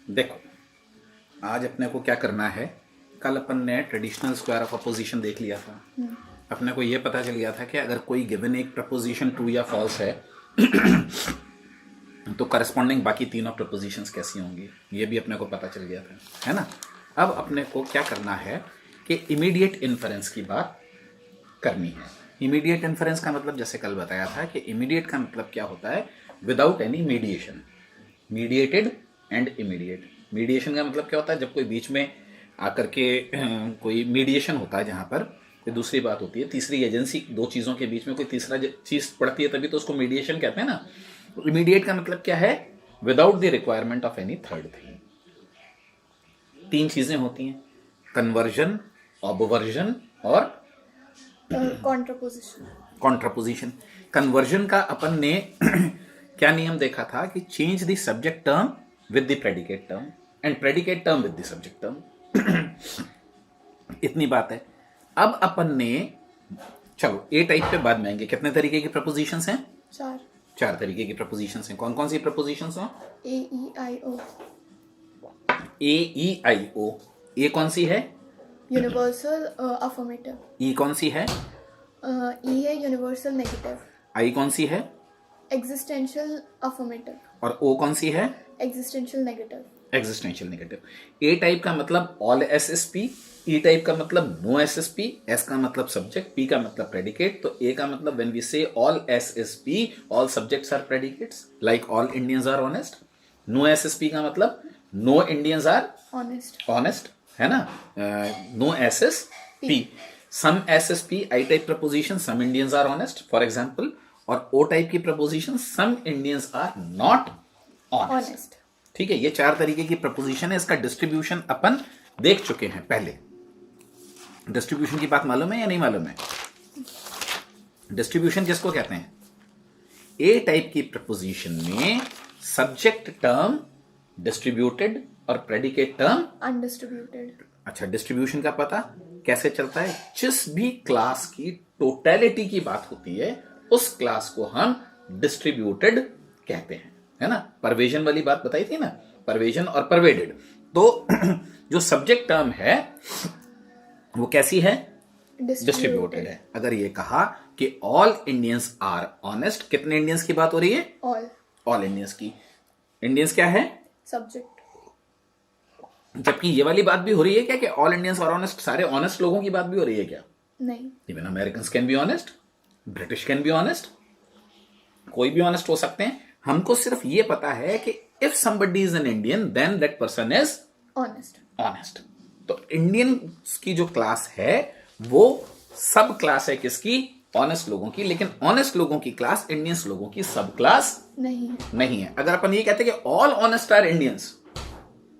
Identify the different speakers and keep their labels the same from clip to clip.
Speaker 1: देखो, आज अपने को क्या करना है। कल अपन ने ट्रेडिशनल स्क्वायर ऑफ अपोजिशन देख लिया था। अपने को ये पता चल गया था कि अगर कोई गिवन एक प्रपोजिशन ट्रू या फॉल्स है तो करस्पॉन्डिंग बाकी तीनों प्रपोजिशंस कैसी होंगी, ये भी अपने को पता चल गया था, है ना। अब अपने को क्या करना है कि इमीडिएट इन्फरेंस की बात करनी है। इमीडिएट इन्फरेंस का मतलब जैसे कल बताया था कि इमीडिएट का मतलब क्या होता है, without any mediation. Mediated and immediate. Mediation का मतलब क्या होता है, जब कोई बीच में आकर के कोई मीडिएशन होता है, जहां पर कोई दूसरी बात होती है, तीसरी एजेंसी, दो चीजों के बीच में कोई तीसरा चीज पड़ती है, तभी तो उसको मीडिएशन कहते हैं ना। इमीडिएट का मतलब क्या है, without the requirement of any third thing. तीन चीजें होती हैं, कन्वर्जन, ऑबवर्जन और कॉन्ट्रापोजिशन। कन्वर्जन का अपन ने क्या नियम देखा था कि change the subject term with the predicate term and predicate term with the subject term. इतनी बात है। अब अपन ने, चलो ए टाइप पे बाद में आएंगे। कितने तरीके की प्रपोजिशंस हैं? चार तरीके की प्रपोजिशंस हैं। कौन कौन सी प्रपोजिशंस हैं?
Speaker 2: ए ई आई ओ।
Speaker 1: ए ई आई ओ। ए कौन सी है?
Speaker 2: Universal affirmative.
Speaker 1: ई कौन सी है?
Speaker 2: ई है यूनिवर्सल नेगेटिव।
Speaker 1: आई कौन सी है?
Speaker 2: Existential affirmative.
Speaker 1: और ओ कौन सी है?
Speaker 2: Existential negative.
Speaker 1: Existential negative. A type का मतलब all S S P, E type का मतलब no S S P, S का मतलब सब्जेक्ट, पी का मतलब प्रेडिकेट। तो ए का मतलब when we say all S S P, all subjects are predicates, like all Indians are honest. No S S P का मतलब नो इंडियंस आर ऑनेस्ट, है ना। No S S P. Some S S P, I type proposition, some Indians are honest for example. और O type की proposition, some Indians are not honest. ठीक है, ये चार तरीके की प्रपोजिशन है। इसका डिस्ट्रीब्यूशन अपन देख चुके हैं पहले। डिस्ट्रीब्यूशन की बात मालूम है या नहीं मालूम है? डिस्ट्रीब्यूशन किसको कहते हैं? ए टाइप की प्रपोजिशन में सब्जेक्ट टर्म डिस्ट्रीब्यूटेड और प्रेडिकेट टर्म
Speaker 2: अनडिस्ट्रीब्यूटेड।
Speaker 1: अच्छा, डिस्ट्रीब्यूशन का पता कैसे चलता है? जिस भी क्लास की टोटलिटी की बात होती है उस क्लास को हम डिस्ट्रीब्यूटेड कहते हैं, है ना। परवेजन वाली बात बताई थी ना, परवेजन और परवेडेड। तो जो सब्जेक्ट टर्म है वो कैसी है? डिस्ट्रीब्यूटेड है। अगर ये कहा कि ऑल इंडियंस आर ऑनेस्ट, कितने इंडियंस की बात हो रही है? ऑल इंडियंस की। इंडियंस क्या है?
Speaker 2: सब्जेक्ट।
Speaker 1: जबकि ये वाली बात भी हो रही है क्या कि ऑल इंडियंस आर ऑनेस्ट, सारे ऑनेस्ट लोगों की बात भी हो रही है क्या?
Speaker 2: नहीं।
Speaker 1: Even Americans can be honest, British can be honest, कोई भी ऑनेस्ट हो सकते हैं। हमको सिर्फ ये पता है कि if somebody is an Indian then that person is honest. तो इंडियन की जो क्लास है वो सब क्लास है किसकी? ऑनेस्ट लोगों की। लेकिन ऑनेस्ट लोगों की क्लास इंडियंस लोगों की सब क्लास नहीं है। अगर अपन ये कहते हैं कि ऑल ऑनेस्ट आर इंडियंस,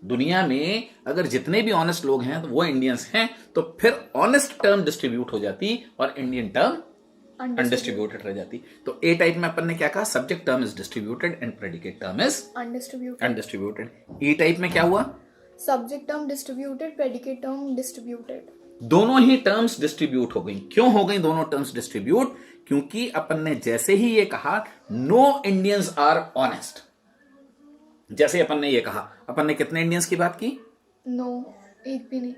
Speaker 1: दुनिया में अगर जितने भी ऑनेस्ट लोग हैं तो वो इंडियंस हैं, तो फिर ऑनेस्ट टर्म डिस्ट्रीब्यूट हो जाती और इंडियन टर्म अनडिस्ट्रीब्यूटेड रह जाती। तो ए टाइप में अपन ने क्या कहा? Subject term is distributed and predicate term is undistributed. E type में क्या हुआ?
Speaker 2: Subject term distributed, predicate term distributed.
Speaker 1: दोनों ही टर्म्स डिस्ट्रीब्यूट हो गई। क्यों हो गई दोनों टर्म्स डिस्ट्रीब्यूट? क्योंकि अपन ने जैसे ही ये कहा नो इंडियंस आर ऑनेस्ट, जैसे अपन ने ये कहा, अपन ने कितने इंडियंस की बात की?
Speaker 2: नो, एक भी नहीं।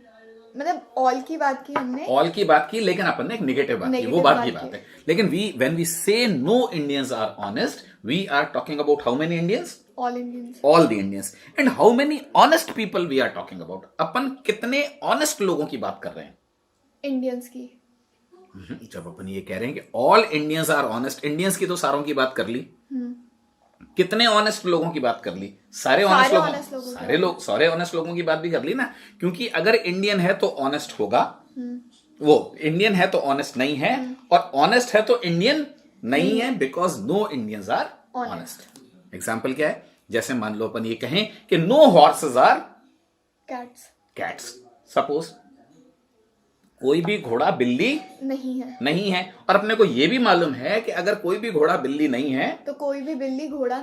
Speaker 2: मतलब ऑल की बात की हमने,
Speaker 1: ऑल की बात की, लेकिन अपन ने एक नेगेटिव बात की, वो बात की बात है। लेकिन when we say no Indians are honest, we are talking about how many Indians? All the Indians. And how many honest people we are talking about? अपन कितने ऑनेस्ट लोगों की बात कर रहे हैं?
Speaker 2: इंडियंस की।
Speaker 1: जब अपन ये कह रहे हैं कि all Indians are honest, Indians की तो सारों की बात कर ली, कितने ऑनेस्ट लोगों की बात कर ली? सारे ऑनेस्ट लोग, सारे ऑनेस्ट लोगों की बात भी कर ली ना। क्योंकि अगर इंडियन है तो ऑनेस्ट होगा, वो इंडियन है तो ऑनेस्ट नहीं है, और ऑनेस्ट है तो इंडियन नहीं है, because no Indians are honest. Example क्या है? जैसे मान लो अपन ये कहें कि no horses are cats. Suppose कोई भी घोड़ा बिल्ली नहीं है। और अपने को यह भी मालूम है कि अगर कोई भी घोड़ा बिल्ली नहीं है
Speaker 2: तो कोई भी बिल्ली घोड़ा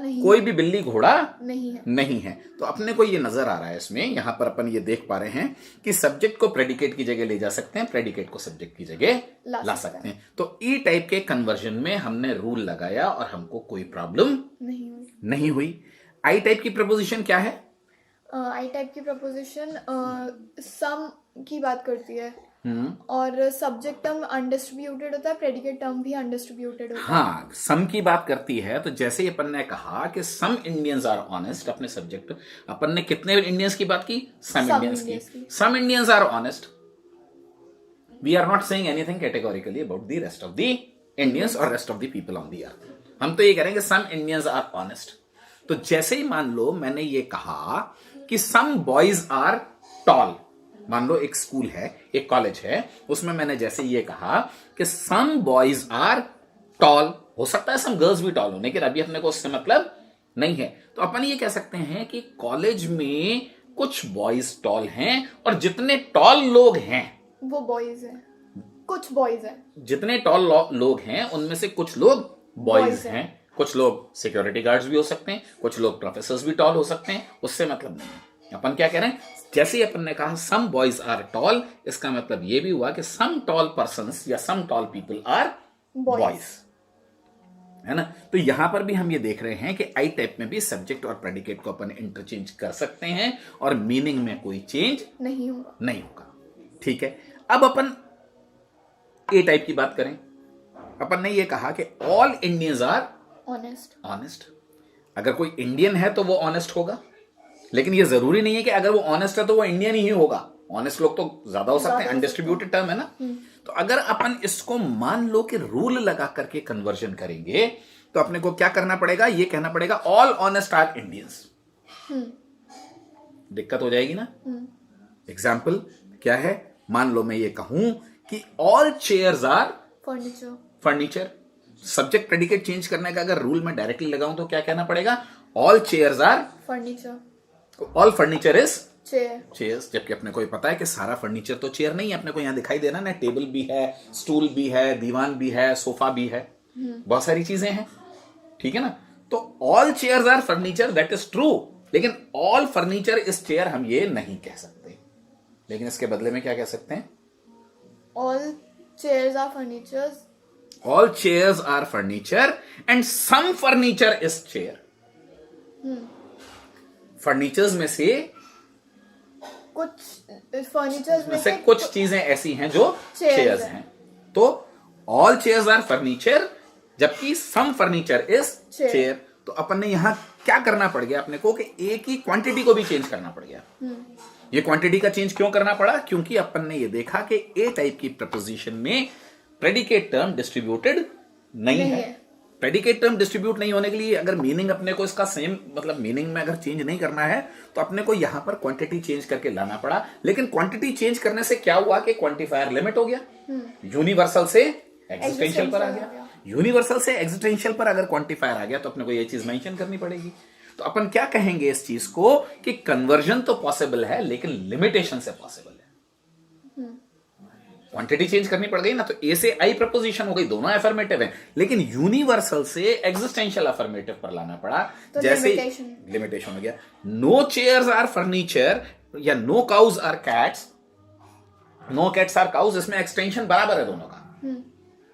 Speaker 1: नहीं है। तो अपने को ये नजर आ रहा है इसमें, यहां पर अपन ये देख पा रहे हैं कि सब्जेक्ट को प्रेडिकेट की जगह ले जा सकते हैं, प्रेडिकेट को सब्जेक्ट की जगह ला सकते हैं। तो ई टाइप के कन्वर्जन में हमने रूल लगाया और हमको कोई प्रॉब्लम नहीं हुई। आई टाइप की प्रपोजिशन क्या है?
Speaker 2: आई टाइप की प्रपोजिशन सम की बात करती है
Speaker 1: हम्म,
Speaker 2: और सब्जेक्ट टर्म अनडिस्ट्रीब्यूटेड होता है, प्रेडिकेट टर्म भी अनडिस्ट्रीब्यूटेड होता है।
Speaker 1: हाँ, सम की बात करती है तो जैसे ही अपन ने कहा कि सम इंडियंस आर ऑनेस्ट, अपने सब्जेक्ट अपन ने कितने इंडियंस की बात की? सम
Speaker 2: Some
Speaker 1: इंडियंस की।
Speaker 2: Indians की।
Speaker 1: Some Indians are honest. We are not saying anything categorically about the rest of the Indians और rest of the people on the earth. हम तो ये करेंगे सम इंडियंस आर ऑनेस्ट। तो जैसे ही मान लो मैंने ये कहा कि सम बॉयज आर टॉल, मान लो एक स्कूल है, एक कॉलेज है, उसमें मैंने जैसे ये कहा कि सम बॉयज आर टॉल, हो सकता है सम गर्ल्स भी टॉल हो, लेकिन अभी अपने को उससे मतलब नहीं है। तो अपन ये कह सकते हैं कि कॉलेज में कुछ बॉयज टॉल हैं और जितने टॉल लोग हैं,
Speaker 2: वो बॉयज हैं, कुछ बॉयज हैं।
Speaker 1: जितने टॉल लोग हैं उनमें से कुछ लोग बॉयज
Speaker 2: Boys हैं।
Speaker 1: हैं, कुछ लोग सिक्योरिटी गार्ड्स भी हो सकते हैं, कुछ लोग प्रोफेसर्स भी टॉल हो सकते हैं, उससे मतलब नहीं है। अपन क्या कह रहे हैं, जैसे ही अपन ने कहा सम बॉयज आर टॉल, इसका मतलब ये भी हुआ कि सम टॉल पर्संस या some tall people are
Speaker 2: Boys।
Speaker 1: Boys, है ना। तो यहां पर भी हम ये देख रहे हैं कि आई टाइप में भी सब्जेक्ट और प्रेडिकेट को अपन इंटरचेंज कर सकते हैं और मीनिंग में कोई चेंज
Speaker 2: नहीं होगा।
Speaker 1: नहीं होगा। ठीक है, अब अपन ए टाइप की बात करें। अपन ने ये कहा कि all Indians are
Speaker 2: honest.
Speaker 1: Honest. अगर कोई इंडियन है तो वो ऑनेस्ट होगा, लेकिन ये जरूरी नहीं है कि अगर वो ऑनेस्ट है तो वो इंडियन ही होगा। ऑनेस्ट लोग तो ज्यादा हो सकते हैं, अनडिस्ट्रीब्यूटेड टर्म है ना। तो अगर अपन इसको मान लो कि रूल लगा करके कन्वर्जन करेंगे तो अपने को क्या करना पड़ेगा, ये कहना पड़ेगा ऑल ऑनेस्ट आर इंडियंस। दिक्कत हो जाएगी ना। एग्जाम्पल क्या है, मान लो मैं ये कहूं कि all chairs are
Speaker 2: furniture.
Speaker 1: Furniture. Subject predicate change करने का अगर रूल में डायरेक्टली लगाऊं तो क्या कहना पड़ेगा, all chairs are
Speaker 2: furniture.
Speaker 1: All furniture is
Speaker 2: chair.
Speaker 1: Chairs. जबकि अपने को ये पता है कि सारा फर्नीचर तो चेयर नहीं है, अपने को यहां दिखाई देना ना, टेबल भी है, स्टूल भी है, दीवान भी है, सोफा भी है, बहुत सारी चीजें हैं। ठीक है ना। तो all chairs are furniture, that is true, लेकिन ऑल फर्नीचर इज चेयर हम ये नहीं कह सकते। लेकिन इसके बदले में क्या कह सकते हैं,
Speaker 2: all chairs are furnitures.
Speaker 1: All chairs are furniture and some furniture is chair. Furnitures में से
Speaker 2: कुछ फर्नीचर्स में
Speaker 1: से कुछ चीजें ऐसी हैं जो
Speaker 2: Chairs
Speaker 1: चेयर्स
Speaker 2: हैं।
Speaker 1: हैं। तो ऑल चेयर्स आर फर्नीचर जबकि सम फर्नीचर इज
Speaker 2: Chair।
Speaker 1: चेयर। तो अपन ने यहां क्या करना पड़ गया अपने को कि एक ही क्वांटिटी को भी चेंज करना पड़ गया। ये क्वांटिटी का चेंज क्यों करना पड़ा, क्योंकि अपन ने ये देखा कि ए टाइप की प्रपोजिशन में प्रेडिकेट टर्म डिस्ट्रीब्यूटेड नहीं है। प्रेडिकेट टर्म डिस्ट्रीब्यूट नहीं होने के लिए अगर मीनिंग अपने को इसका सेम, मतलब मीनिंग में अगर चेंज नहीं करना है तो अपने को यहां पर क्वांटिटी चेंज करके लाना पड़ा। लेकिन क्वांटिटी चेंज करने से क्या हुआ कि क्वांटिफायर लिमिट हो गया, यूनिवर्सल से एग्जिस्टेंशियल पर आ गया। यूनिवर्सल से एग्जिस्टेंशियल पर अगर क्वांटिफायर आ गया तो अपने को ये चीज मेंशन करनी पड़ेगी। तो अपन क्या कहेंगे इस चीज को कि कन्वर्जन तो पॉसिबल है लेकिन लिमिटेशन से पॉसिबल है। क्वांटिटी चेंज करनी पड़ गई ना, तो ए से आई प्रपोजिशन हो गई, दोनों अफर्मेटिव है, लेकिन यूनिवर्सल से एग्जिस्टेंशियल अफर्मेटिव पर लाना पड़ा।
Speaker 2: तो
Speaker 1: जैसे लिमिटेशन हो गया। नो चेयर्स आर फर्नीचर या no cows are cats, no cats are cows, इसमें एक्सटेंशन बराबर है दोनों का,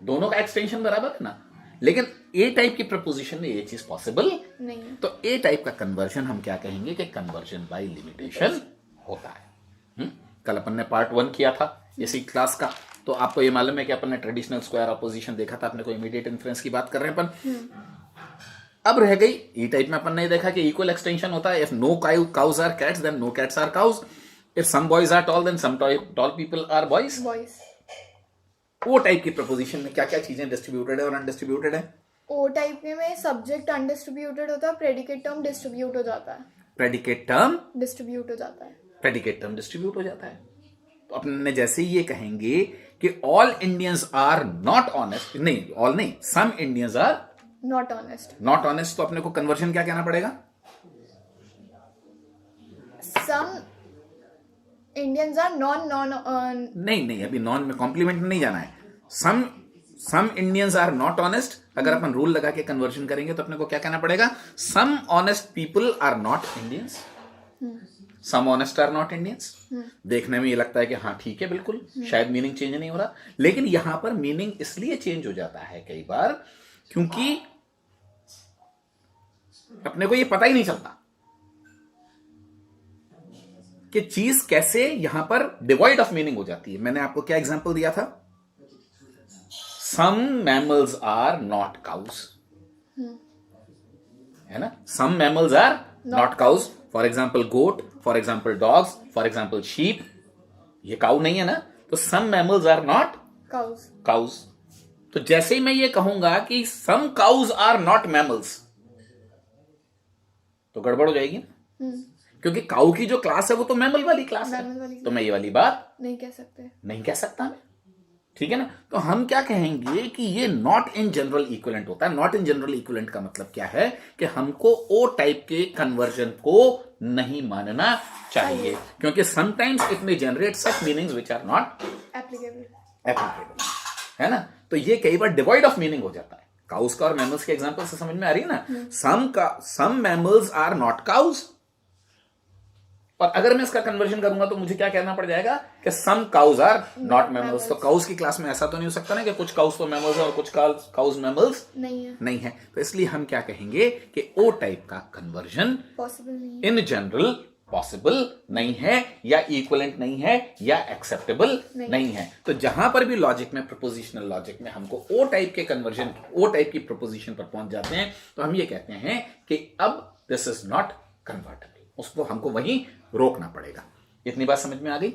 Speaker 1: दोनों का एक्सटेंशन बराबर है ना। लेकिन ए टाइप की प्रपोजिशन में ये चीज पॉसिबल
Speaker 2: नहीं है।
Speaker 1: तो ए टाइप का कन्वर्जन हम क्या कहेंगे कि कन्वर्जन बाय लिमिटेशन होता है। कल अपन ने पार्ट 1 किया था इसी क्लास का, तो आपको ये मालूम है कि अपन ने ट्रेडिशनल स्क्वायर ऑपोजिशन देखा था, अपने को इमीडिएट इन्फ्रेंस की बात कर रहे हैं अपन। अब रह गई ई टाइप में अपन ने देखा कि इक्वल एक्सटेंशन होता है। If no cows are cats then no cats are cows, if some boys are tall then some tall people are boys.
Speaker 2: Boys.
Speaker 1: O type की प्रपोजिशन में क्या क्या चीजें डिस्ट्रीब्यूटेड है और अनडिस्ट्रीब्यूटेड है।
Speaker 2: ओ टाइप में सब्जेक्ट अनडिस्ट्रीब्यूटेड होता है, प्रेडिकेट टर्म डिस्ट्रीब्यूट हो जाता है।
Speaker 1: प्रेडिकेट टर्म
Speaker 2: डिस्ट्रीब्यूट हो जाता है।
Speaker 1: प्रेडिकेट टर्म डिस्ट्रीब्यूट हो जाता है। तो अपने जैसे ही ये कहेंगे कि all Indians are not honest, नहीं ऑल नहीं, some Indians are
Speaker 2: not honest.
Speaker 1: Not honest, तो अपने को कन्वर्जन क्या कहना पड़ेगा,
Speaker 2: सम इंडियंस आर
Speaker 1: नहीं नहीं, अभी नॉन में कॉम्प्लीमेंट में नहीं जाना है। सम इंडियंस आर नॉट ऑनेस्ट, अगर अपन रूल लगा के कन्वर्जन करेंगे तो अपने को क्या कहना पड़ेगा, some honest people are not Indians, some honest are not Indians. देखने में ये लगता है कि हाँ ठीक है, बिल्कुल शायद मीनिंग चेंज नहीं हो रहा, लेकिन यहां पर मीनिंग इसलिए चेंज हो जाता है कई बार क्योंकि अपने को ये पता ही नहीं चलता। कि चीज कैसे यहां पर डिवाइड ऑफ मीनिंग हो जाती है। मैंने आपको क्या एग्जांपल दिया था? Some mammals are not cows, है ना? Some mammals are not cows. For example goat, for example dogs, for example sheep. ये काउ नहीं है ना, तो some mammals are not cows. तो जैसे ही मैं ये कहूंगा कि some cows are not mammals, तो गड़बड़ हो जाएगी ना, क्योंकि काउ की जो क्लास है वो तो मैमल वाली क्लास है, तो मैं ये वाली बात
Speaker 2: नहीं कह सकते,
Speaker 1: नहीं कह सकता मैं, ठीक है ना? तो हम क्या कहेंगे कि ये नॉट इन जनरल इक्विवेलेंट होता है। नॉट इन जनरल इक्विवेलेंट का मतलब क्या है कि हमको ओ टाइप के कन्वर्जन को नहीं मानना चाहिए, क्योंकि sometimes it may generate such meanings which are not applicable, है ना? तो ये कई बार डिवाइड ऑफ मीनिंग हो जाता है। काउस का और मैमल्स के एग्जांपल से समझ में आ रही है ना? Some mammals are not cows, और अगर मैं इसका कन्वर्जन करूंगा तो मुझे क्या कहना पड़ जाएगा कि some cows are not mammals. तो काउस की क्लास में ऐसा तो नहीं हो सकता ना कि कुछ काउस तो मैमल्स है और कुछ काउस मैमल्स नहीं है। तो इसलिए हम क्या कहेंगे कि ओ टाइप का कन्वर्जन इन जनरल पॉसिबल नहीं है, या इक्विवेलेंट नहीं है, या एक्सेप्टेबल नहीं है। तो जहां पर भी लॉजिक में, प्रपोजिशनल लॉजिक में हमको ओ टाइप के कन्वर्जन, ओ टाइप की प्रपोजिशन पर पहुंच जाते हैं, तो हम ये कहते हैं कि अब दिस इज नॉट कन्वर्टेबल, उसको हमको वहीं रोकना पड़ेगा। इतनी बात समझ में आ गई?